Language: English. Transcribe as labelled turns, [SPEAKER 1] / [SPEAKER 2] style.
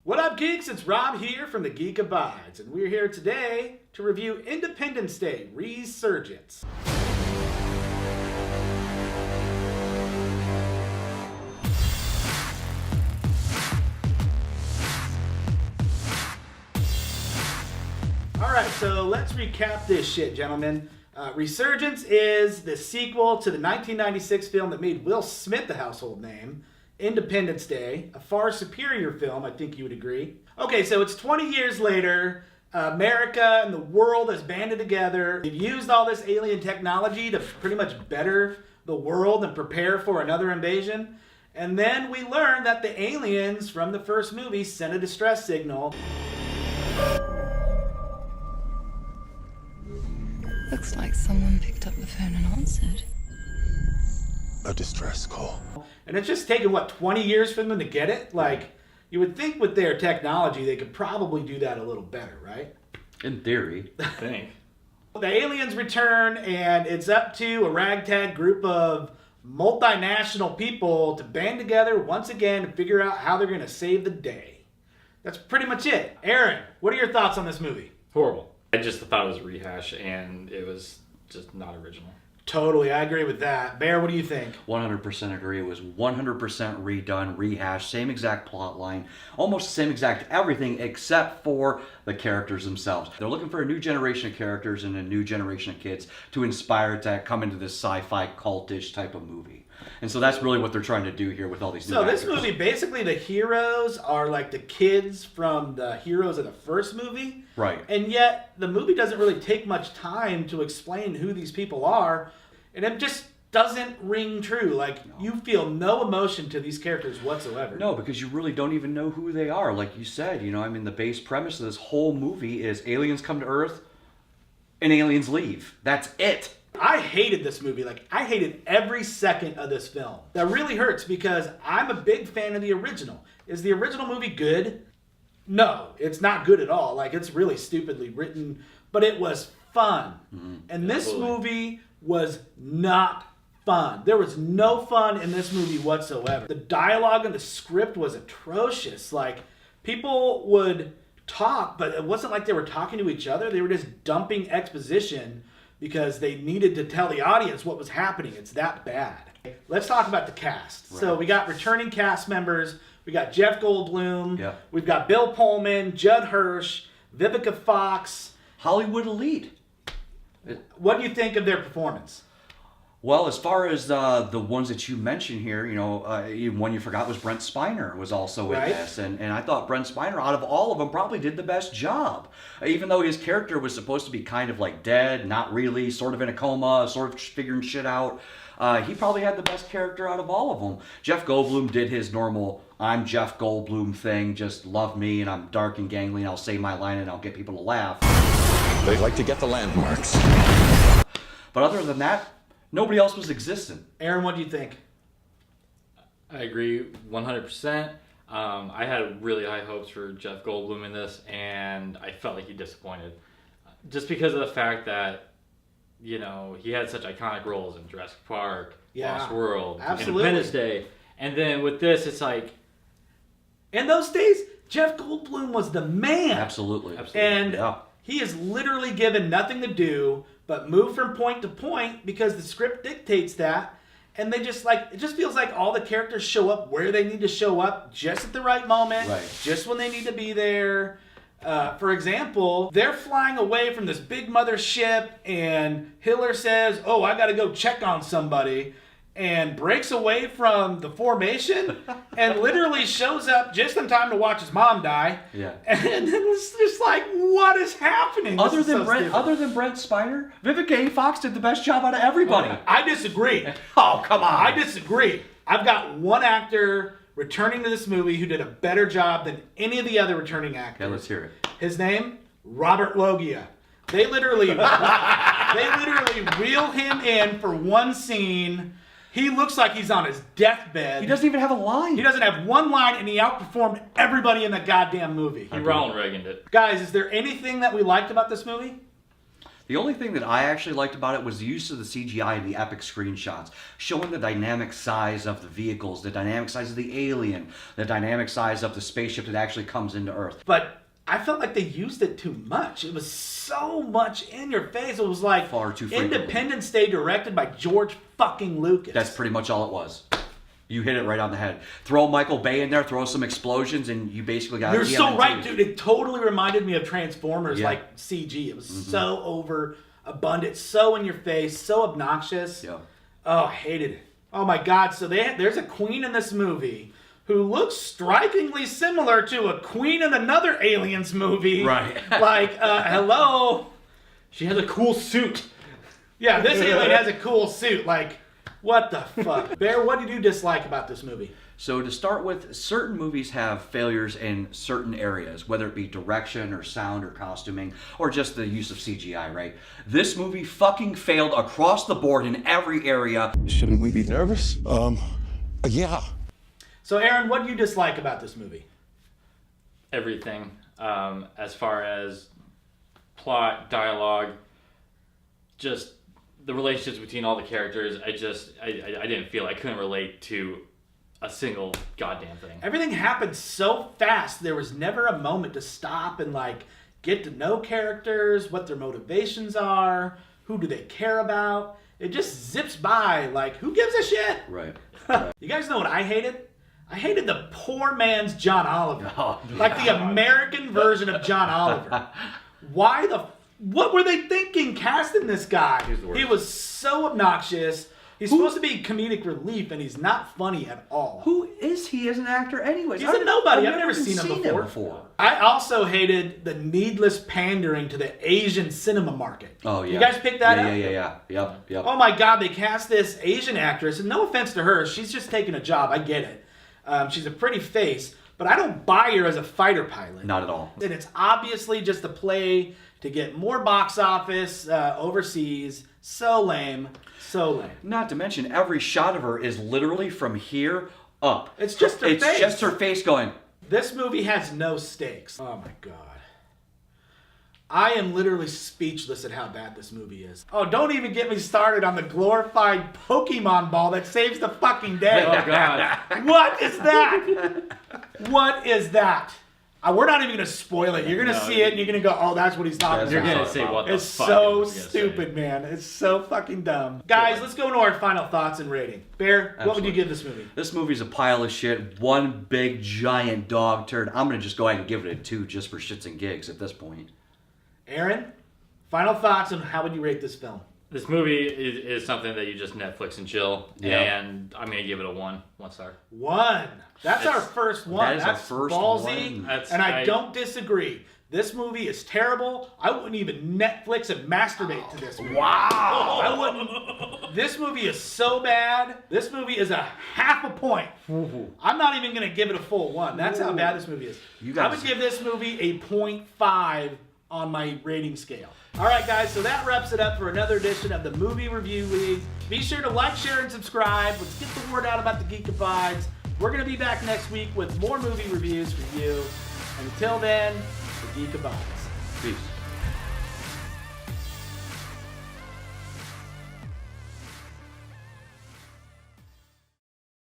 [SPEAKER 1] What up, geeks? It's Rob here from the Geek Abides, and we're here today to review Independence Day: Resurgence. Alright, so let's recap this shit, gentlemen. Resurgence is the sequel to the 1996 film that made Will Smith the household name, Independence Day, a far superior film, I think you would agree. Okay, so it's 20 years later. America and the world has banded together. They've used all this alien technology to pretty much better the world and prepare for another invasion. And then we learn that the aliens from the first movie sent a distress signal.
[SPEAKER 2] Looks like someone picked up the phone and answered.
[SPEAKER 3] A distress call.
[SPEAKER 1] And it's just taken, 20 years for them to get it? Like, you would think with their technology they could probably do that a little better, right?
[SPEAKER 4] In theory.
[SPEAKER 5] I think.
[SPEAKER 1] The aliens return, and it's up to a ragtag group of multinational people to band together once again to figure out how they're going to save the day. That's pretty much it. Aaron, what are your thoughts on this movie?
[SPEAKER 5] Horrible. I just thought it was a rehash, and it was just not original.
[SPEAKER 1] Totally, I agree with that. Bear, what do you think?
[SPEAKER 4] 100% agree. It was 100% redone, rehashed, same exact plot line, almost same exact everything except for the characters themselves. They're looking for a new generation of characters and a new generation of kids to inspire to come into this sci-fi cultish type of movie. And so that's really what they're trying to do here with all these new actors.
[SPEAKER 1] So this movie, basically the heroes are like the kids from the heroes of the first movie.
[SPEAKER 4] Right.
[SPEAKER 1] And yet the movie doesn't really take much time to explain who these people are. And it just doesn't ring true. Like, no. You feel no emotion to these characters whatsoever.
[SPEAKER 4] No, because you really don't even know who they are. Like you said, the base premise of this whole movie is aliens come to Earth and aliens leave. That's it.
[SPEAKER 1] I hated this movie. Like, I hated every second of this film. That really hurts because I'm a big fan of the original. Is the original movie good? No, it's not good at all. Like, it's really stupidly written, but it was fun. Mm-hmm. And this movie was not fun. There was no fun in this movie whatsoever. The dialogue and the script was atrocious. Like, people would talk, but it wasn't like they were talking to each other. They were just dumping exposition because they needed to tell the audience what was happening. It's that bad. Let's talk about the cast. Right. So we got returning cast members. We got Jeff Goldblum. Yeah. We've got Bill Pullman, Judd Hirsch, Vivica Fox.
[SPEAKER 4] Hollywood elite.
[SPEAKER 1] What do you think of their performance?
[SPEAKER 4] Well, as far as the ones that you mentioned here, one you forgot was Brent Spiner was also in this. And I thought Brent Spiner, out of all of them, probably did the best job. Even though his character was supposed to be kind of like dead, not really, sort of in a coma, sort of figuring shit out. He probably had the best character out of all of them. Jeff Goldblum did his normal, I'm Jeff Goldblum thing, just love me, and I'm dark and gangly, and I'll say my line, and I'll get people to laugh.
[SPEAKER 3] They like to get the landmarks.
[SPEAKER 4] But other than that, nobody else was existent.
[SPEAKER 1] Aaron, what do you think?
[SPEAKER 5] I agree 100%. I had really high hopes for Jeff Goldblum in this, and I felt like he disappointed. Just because of the fact that, he had such iconic roles in Jurassic Park, Lost World, Independence Day. And then with this, it's like...
[SPEAKER 1] In those days, Jeff Goldblum was the man.
[SPEAKER 4] Absolutely.
[SPEAKER 1] And he is literally given nothing to do but move from point to point because the script dictates that. And they just it just feels like all the characters show up where they need to show up just at the right moment, just when they need to be there. For example, they're flying away from this big mothership and Hiller says, oh, I got to go check on somebody, and breaks away from the formation and literally shows up just in time to watch his mom die. Yeah. And then it's just like, what is happening?
[SPEAKER 4] Other than Brent Spiner, Vivica Fox did the best job out of everybody.
[SPEAKER 1] I disagree.
[SPEAKER 4] Oh, come on.
[SPEAKER 1] I disagree. I've got one actor returning to this movie who did a better job than any of the other returning actors.
[SPEAKER 4] Yeah, let's hear it.
[SPEAKER 1] His name? Robert Loggia. They literally reel him in for one scene. He looks like he's on his deathbed.
[SPEAKER 4] He doesn't even have a line.
[SPEAKER 1] He doesn't have one line, and he outperformed everybody in the goddamn movie.
[SPEAKER 5] He Ronald Reagan'd it.
[SPEAKER 1] Guys, is there anything that we liked about this movie?
[SPEAKER 4] The only thing that I actually liked about it was the use of the CGI and the epic screenshots, showing the dynamic size of the vehicles, the dynamic size of the alien, the dynamic size of the spaceship that actually comes into Earth.
[SPEAKER 1] But I felt like they used it too much. It was so much in your face. It was like
[SPEAKER 4] Far too frequently.
[SPEAKER 1] Independence Day directed by George fucking Lucas.
[SPEAKER 4] That's pretty much all it was. You hit it right on the head. Throw Michael Bay in there, throw some explosions, and you basically got.
[SPEAKER 1] You're so
[SPEAKER 4] TMNT.
[SPEAKER 1] right, dude. It totally reminded me of Transformers,
[SPEAKER 4] Yeah.
[SPEAKER 1] like CG. It was so overabundant, so in your face, so obnoxious.
[SPEAKER 4] Yeah.
[SPEAKER 1] Oh, I hated it. Oh my God. So there's a queen in this movie who looks strikingly similar to a queen in another Aliens movie.
[SPEAKER 4] Right.
[SPEAKER 1] Like, hello.
[SPEAKER 5] She has a cool suit.
[SPEAKER 1] Yeah, this alien has a cool suit. Like, what the fuck? Bear, what did you dislike about this movie?
[SPEAKER 4] So to start with, certain movies have failures in certain areas, whether it be direction or sound or costuming or just the use of CGI, right? This movie fucking failed across the board in every area.
[SPEAKER 3] Shouldn't we be nervous? Yeah.
[SPEAKER 1] So, Aaron, what do you dislike about this movie?
[SPEAKER 5] Everything. As far as plot, dialogue, just the relationships between all the characters, I didn't feel, I couldn't relate to a single goddamn thing.
[SPEAKER 1] Everything happened so fast. There was never a moment to stop and like get to know characters, what their motivations are, who do they care about. It just zips by like, who gives a shit?
[SPEAKER 4] Right.
[SPEAKER 1] You guys know what I hated? I hated the poor man's John Oliver.
[SPEAKER 4] Oh,
[SPEAKER 1] Like the American version of John Oliver. What were they thinking casting this guy?
[SPEAKER 5] He's the worst.
[SPEAKER 1] He was so obnoxious. He's supposed to be comedic relief, and he's not funny at all.
[SPEAKER 4] Who is he as an actor anyways?
[SPEAKER 1] He's a nobody. I've never seen him before. I also hated the needless pandering to the Asian cinema market.
[SPEAKER 4] Oh, yeah.
[SPEAKER 1] You guys picked that up?
[SPEAKER 4] Yeah. Yep.
[SPEAKER 1] Oh my God, they cast this Asian actress, and no offense to her, she's just taking a job. I get it. She's a pretty face, but I don't buy her as a fighter pilot.
[SPEAKER 4] Not at all.
[SPEAKER 1] And it's obviously just a play to get more box office overseas. So lame. So lame.
[SPEAKER 4] Not to mention, every shot of her is literally from here up.
[SPEAKER 1] It's just her face.
[SPEAKER 4] It's just her face going.
[SPEAKER 1] This movie has no stakes. Oh my God. I am literally speechless at how bad this movie is. Oh, don't even get me started on the glorified Pokemon ball that saves the fucking day.
[SPEAKER 5] Oh God.
[SPEAKER 1] What is that? What is that? We're not even going to spoil it. You're going to see it and you're going to go, oh, that's what he's talking
[SPEAKER 5] You're
[SPEAKER 1] about.
[SPEAKER 5] gonna say what the
[SPEAKER 1] It's
[SPEAKER 5] fuck
[SPEAKER 1] so
[SPEAKER 5] is he gonna
[SPEAKER 1] stupid,
[SPEAKER 5] say?
[SPEAKER 1] man. It's so fucking dumb. Guys, let's go into our final thoughts and rating. Bear, what would you
[SPEAKER 4] Absolutely.
[SPEAKER 1] give this movie?
[SPEAKER 4] This movie's a pile of shit. One big giant dog turd. I'm gonna just go ahead and give it a 2 just for shits and gigs at this point.
[SPEAKER 1] Aaron, final thoughts on how would you rate this film?
[SPEAKER 5] This movie is something that you just Netflix and chill,
[SPEAKER 4] Yeah.
[SPEAKER 5] and I'm gonna give it a 1 star.
[SPEAKER 1] 1. That's our
[SPEAKER 5] It's-
[SPEAKER 1] first one.
[SPEAKER 4] that is our
[SPEAKER 1] That's
[SPEAKER 4] first
[SPEAKER 1] ballsy,
[SPEAKER 4] one.
[SPEAKER 5] That's-
[SPEAKER 1] and I
[SPEAKER 5] I-
[SPEAKER 1] don't disagree. This movie is terrible. I wouldn't even Netflix and masturbate to this movie. Wow. I wouldn't. This movie is so bad. This movie is a half a point. I'm not even going to give it a full 1. That's how bad this movie is.
[SPEAKER 4] You
[SPEAKER 1] I
[SPEAKER 4] guys-
[SPEAKER 1] would give this movie a 0.5 on my rating scale. All right, guys, so that wraps it up for another edition of the Movie Review League. Be sure to like, share, and subscribe. Let's get the word out about the Geek Abides. We're going to be back next week with more movie reviews for you. Until then, the Geek Abides.
[SPEAKER 4] Peace.